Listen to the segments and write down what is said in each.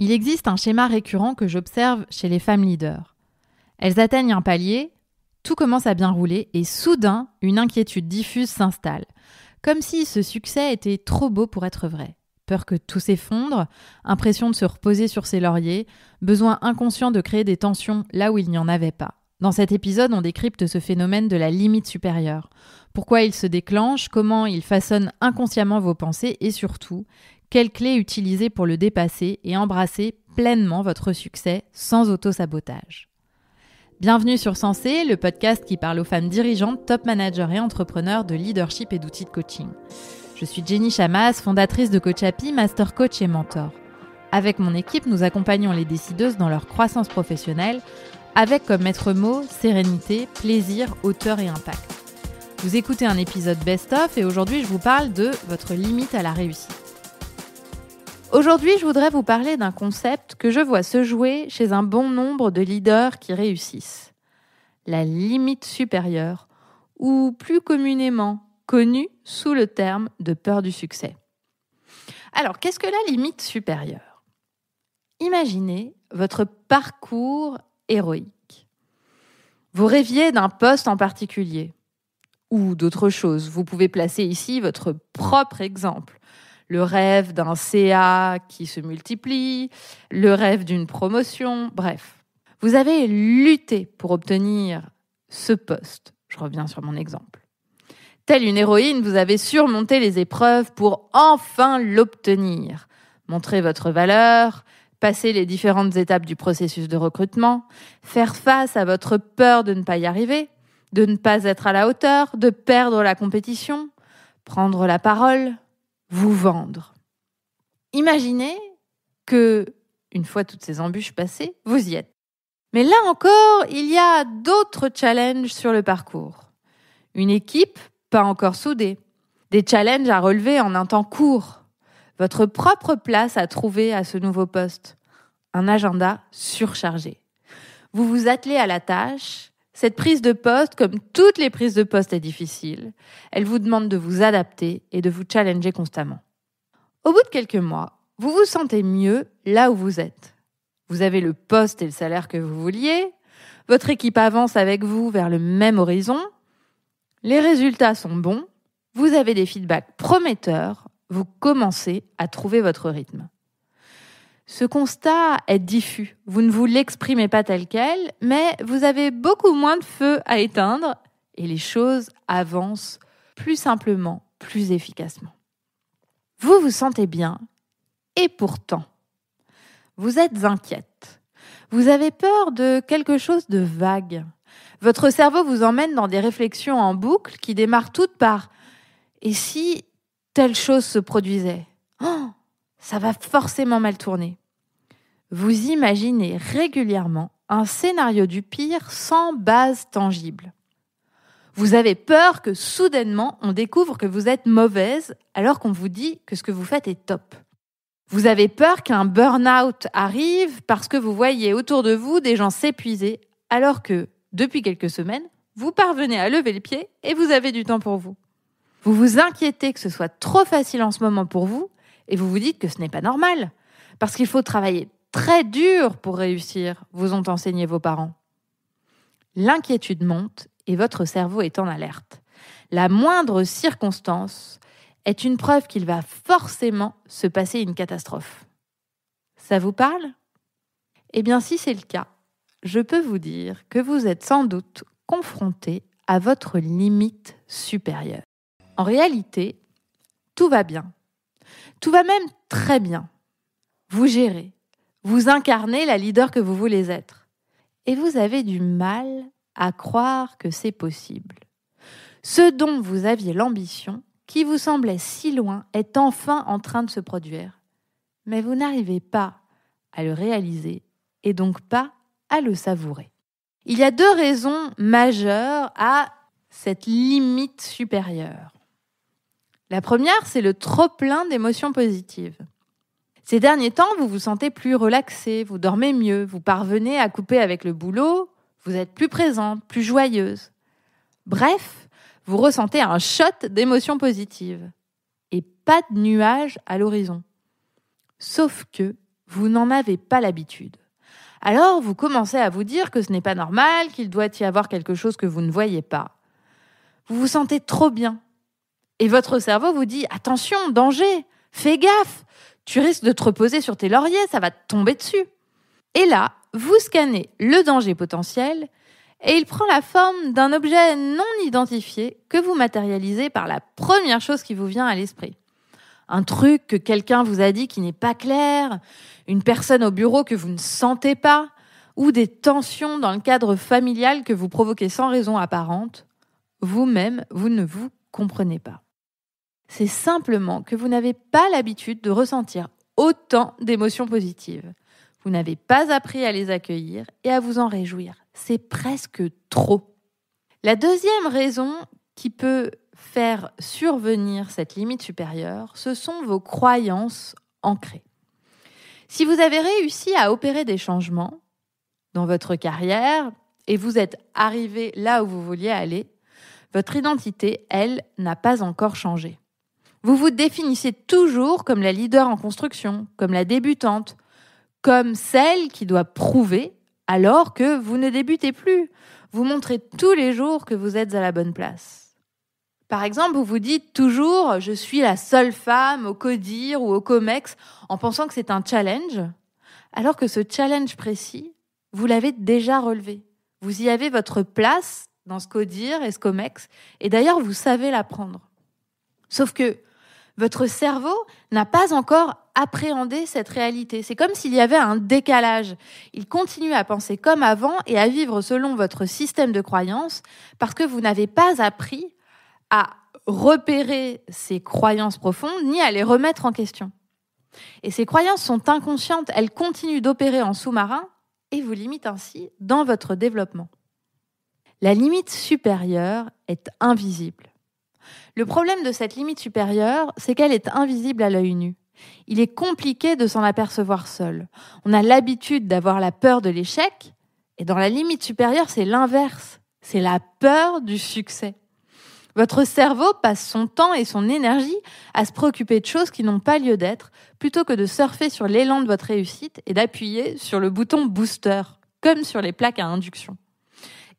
Il existe un schéma récurrent que j'observe chez les femmes leaders. Elles atteignent un palier, tout commence à bien rouler et soudain, une inquiétude diffuse s'installe. Comme si ce succès était trop beau pour être vrai. Peur que tout s'effondre, impression de se reposer sur ses lauriers, besoin inconscient de créer des tensions là où il n'y en avait pas. Dans cet épisode, on décrypte ce phénomène de la limite supérieure. Pourquoi il se déclenche, comment il façonne inconsciemment vos pensées et surtout, quelles clés utiliser pour le dépasser et embrasser pleinement votre succès sans auto-sabotage. Bienvenue sur Sensé, le podcast qui parle aux femmes dirigeantes, top managers et entrepreneurs de leadership et d'outils de coaching. Je suis Jenny Chamas, fondatrice de Coach Happy, master coach et mentor. Avec mon équipe, nous accompagnons les décideuses dans leur croissance professionnelle avec comme maître mot sérénité, plaisir, hauteur et impact. Vous écoutez un épisode best-of et aujourd'hui, je vous parle de votre limite à la réussite. Aujourd'hui, je voudrais vous parler d'un concept que je vois se jouer chez un bon nombre de leaders qui réussissent. La limite supérieure, ou plus communément connue sous le terme de peur du succès. Alors, qu'est-ce que la limite supérieure ? Imaginez votre parcours héroïque. Vous rêviez d'un poste en particulier, ou d'autres choses. Vous pouvez placer ici votre propre exemple. Le rêve d'un CA qui se multiplie, le rêve d'une promotion, bref. Vous avez lutté pour obtenir ce poste. Je reviens sur mon exemple. Telle une héroïne, vous avez surmonté les épreuves pour enfin l'obtenir. Montrer votre valeur, passer les différentes étapes du processus de recrutement, faire face à votre peur de ne pas y arriver, de ne pas être à la hauteur, de perdre la compétition, prendre la parole, vous vendre. Imaginez que, une fois toutes ces embûches passées, vous y êtes. Mais là encore, il y a d'autres challenges sur le parcours. Une équipe pas encore soudée, des challenges à relever en un temps court, votre propre place à trouver à ce nouveau poste, un agenda surchargé. Vous vous attelez à la tâche. Cette prise de poste, comme toutes les prises de poste, est difficile. Elle vous demande de vous adapter et de vous challenger constamment. Au bout de quelques mois, vous vous sentez mieux là où vous êtes. Vous avez le poste et le salaire que vous vouliez. Votre équipe avance avec vous vers le même horizon. Les résultats sont bons. Vous avez des feedbacks prometteurs. Vous commencez à trouver votre rythme. Ce constat est diffus. Vous ne vous l'exprimez pas tel quel, mais vous avez beaucoup moins de feu à éteindre et les choses avancent plus simplement, plus efficacement. Vous vous sentez bien et pourtant, vous êtes inquiète. Vous avez peur de quelque chose de vague. Votre cerveau vous emmène dans des réflexions en boucle qui démarrent toutes par « et si telle chose se produisait ? Oh, ça va forcément mal tourner. » Vous imaginez régulièrement un scénario du pire sans base tangible. Vous avez peur que soudainement on découvre que vous êtes mauvaise alors qu'on vous dit que ce que vous faites est top. Vous avez peur qu'un burn-out arrive parce que vous voyez autour de vous des gens s'épuiser alors que, depuis quelques semaines, vous parvenez à lever le pied et vous avez du temps pour vous. Vous vous inquiétez que ce soit trop facile en ce moment pour vous et vous vous dites que ce n'est pas normal parce qu'il faut travailler très dur pour réussir, vous ont enseigné vos parents. L'inquiétude monte et votre cerveau est en alerte. La moindre circonstance est une preuve qu'il va forcément se passer une catastrophe. Ça vous parle ? Eh bien, si c'est le cas, je peux vous dire que vous êtes sans doute confronté à votre limite supérieure. En réalité, tout va bien. Tout va même très bien. Vous gérez. Vous incarnez la leader que vous voulez être. Et vous avez du mal à croire que c'est possible. Ce dont vous aviez l'ambition, qui vous semblait si loin, est enfin en train de se produire. Mais vous n'arrivez pas à le réaliser et donc pas à le savourer. Il y a 2 raisons majeures à cette limite supérieure. La première, c'est le trop-plein d'émotions positives. Ces derniers temps, vous vous sentez plus relaxé, vous dormez mieux, vous parvenez à couper avec le boulot, vous êtes plus présente, plus joyeuse. Bref, vous ressentez un shot d'émotions positives et pas de nuages à l'horizon. Sauf que Vous n'en avez pas l'habitude. Alors, vous commencez à vous dire que ce n'est pas normal, qu'il doit y avoir quelque chose que vous ne voyez pas. Vous vous sentez trop bien. Et votre cerveau vous dit « Attention, danger, fais gaffe, tu risques de te reposer sur tes lauriers, ça va te tomber dessus. » Et là, vous scannez le danger potentiel et il prend la forme d'un objet non identifié que vous matérialisez par la première chose qui vous vient à l'esprit. Un truc que quelqu'un vous a dit qui n'est pas clair, une personne au bureau que vous ne sentez pas, ou des tensions dans le cadre familial que vous provoquez sans raison apparente. Vous-même, vous ne vous comprenez pas. C'est simplement que vous n'avez pas l'habitude de ressentir autant d'émotions positives. Vous n'avez pas appris à les accueillir et à vous en réjouir. C'est presque trop. La deuxième raison qui peut faire survenir cette limite supérieure, ce sont vos croyances ancrées. Si vous avez réussi à opérer des changements dans votre carrière et vous êtes arrivé là où vous vouliez aller, votre identité, elle, n'a pas encore changé. Vous vous définissez toujours comme la leader en construction, comme la débutante, comme celle qui doit prouver alors que vous ne débutez plus. Vous montrez tous les jours que vous êtes à la bonne place. Par exemple, vous vous dites toujours « je suis la seule femme au CODIR ou au COMEX » en pensant que c'est un challenge, alors que ce challenge précis, vous l'avez déjà relevé. Vous y avez votre place dans ce CODIR et ce COMEX, et d'ailleurs, vous savez la prendre. Sauf que votre cerveau n'a pas encore appréhendé cette réalité. C'est comme s'il y avait un décalage. Il continue à penser comme avant et à vivre selon votre système de croyances parce que vous n'avez pas appris à repérer ces croyances profondes ni à les remettre en question. Et ces croyances sont inconscientes, elles continuent d'opérer en sous-marin et vous limitent ainsi dans votre développement. La limite supérieure est invisible. Le problème de cette limite supérieure, c'est qu'elle est invisible à l'œil nu. Il est compliqué de s'en apercevoir seul. On a l'habitude d'avoir la peur de l'échec, et dans la limite supérieure, c'est l'inverse. C'est la peur du succès. Votre cerveau passe son temps et son énergie à se préoccuper de choses qui n'ont pas lieu d'être, plutôt que de surfer sur l'élan de votre réussite et d'appuyer sur le bouton booster, comme sur les plaques à induction.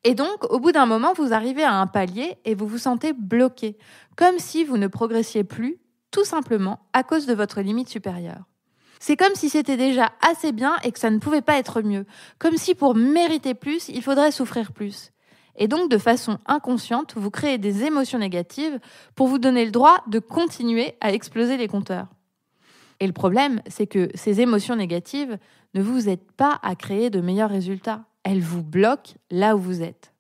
Et donc, au bout d'un moment, vous arrivez à un palier et vous vous sentez bloqué, comme si vous ne progressiez plus, tout simplement à cause de votre limite supérieure. C'est comme si c'était déjà assez bien et que ça ne pouvait pas être mieux, comme si pour mériter plus, il faudrait souffrir plus. Et donc, de façon inconsciente, vous créez des émotions négatives pour vous donner le droit de continuer à exploser les compteurs. Et le problème, c'est que ces émotions négatives ne vous aident pas à créer de meilleurs résultats. Elles vous bloquent là où vous êtes.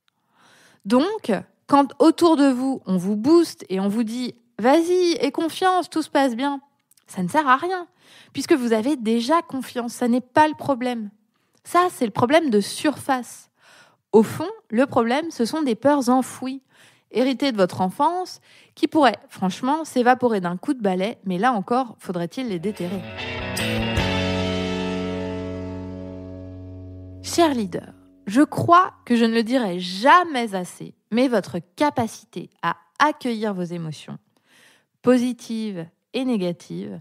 Donc, quand autour de vous, on vous booste et on vous dit « Vas-y, aie confiance, tout se passe bien », ça ne sert à rien, puisque vous avez déjà confiance, ça n'est pas le problème. Ça, c'est le problème de surface. Au fond, le problème, ce sont des peurs enfouies, héritées de votre enfance, qui pourraient, franchement, s'évaporer d'un coup de balai, mais là encore, faudrait-il les déterrer. Cher leader, je crois que je ne le dirai jamais assez, mais votre capacité à accueillir vos émotions, positives et négatives,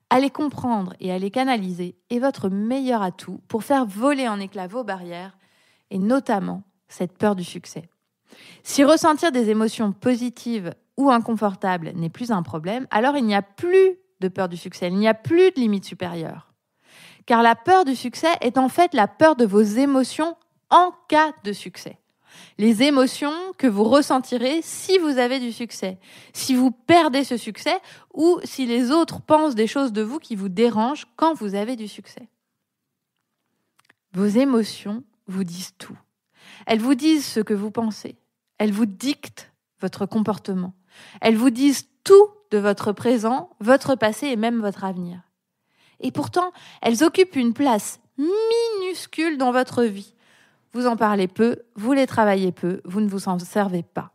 à les comprendre et à les canaliser est votre meilleur atout pour faire voler en éclats vos barrières et notamment cette peur du succès. Si ressentir des émotions positives ou inconfortables n'est plus un problème, alors il n'y a plus de peur du succès, il n'y a plus de limite supérieure. Car la peur du succès est en fait la peur de vos émotions en cas de succès. Les émotions que vous ressentirez si vous avez du succès, si vous perdez ce succès ou si les autres pensent des choses de vous qui vous dérangent quand vous avez du succès. Vos émotions vous disent tout. Elles vous disent ce que vous pensez. Elles vous dictent votre comportement. Elles vous disent tout de votre présent, votre passé et même votre avenir. Et pourtant, elles occupent une place minuscule dans votre vie. Vous en parlez peu, vous les travaillez peu, vous ne vous en servez pas.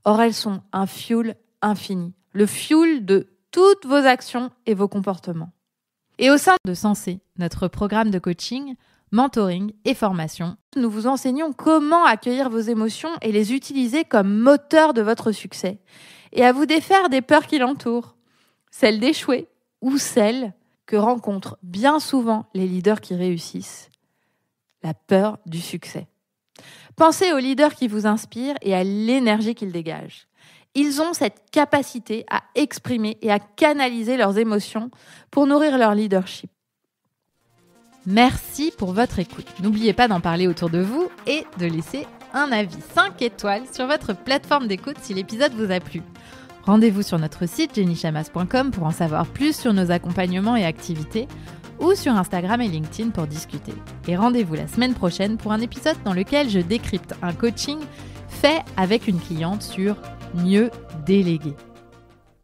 Or, elles sont un fuel infini, le fuel de toutes vos actions et vos comportements. Et au sein de Sensé, notre programme de coaching, mentoring et formation, nous vous enseignons comment accueillir vos émotions et les utiliser comme moteur de votre succès et à vous défaire des peurs qui l'entourent, celles d'échouer ou celles que rencontrent bien souvent les leaders qui réussissent, la peur du succès. Pensez aux leaders qui vous inspirent et à l'énergie qu'ils dégagent. Ils ont cette capacité à exprimer et à canaliser leurs émotions pour nourrir leur leadership. Merci pour votre écoute. N'oubliez pas d'en parler autour de vous et de laisser un avis 5 étoiles sur votre plateforme d'écoute si l'épisode vous a plu. Rendez-vous sur notre site jennychamas.com pour en savoir plus sur nos accompagnements et activités ou sur Instagram et LinkedIn pour discuter. Et rendez-vous la semaine prochaine pour un épisode dans lequel je décrypte un coaching fait avec une cliente sur mieux déléguer.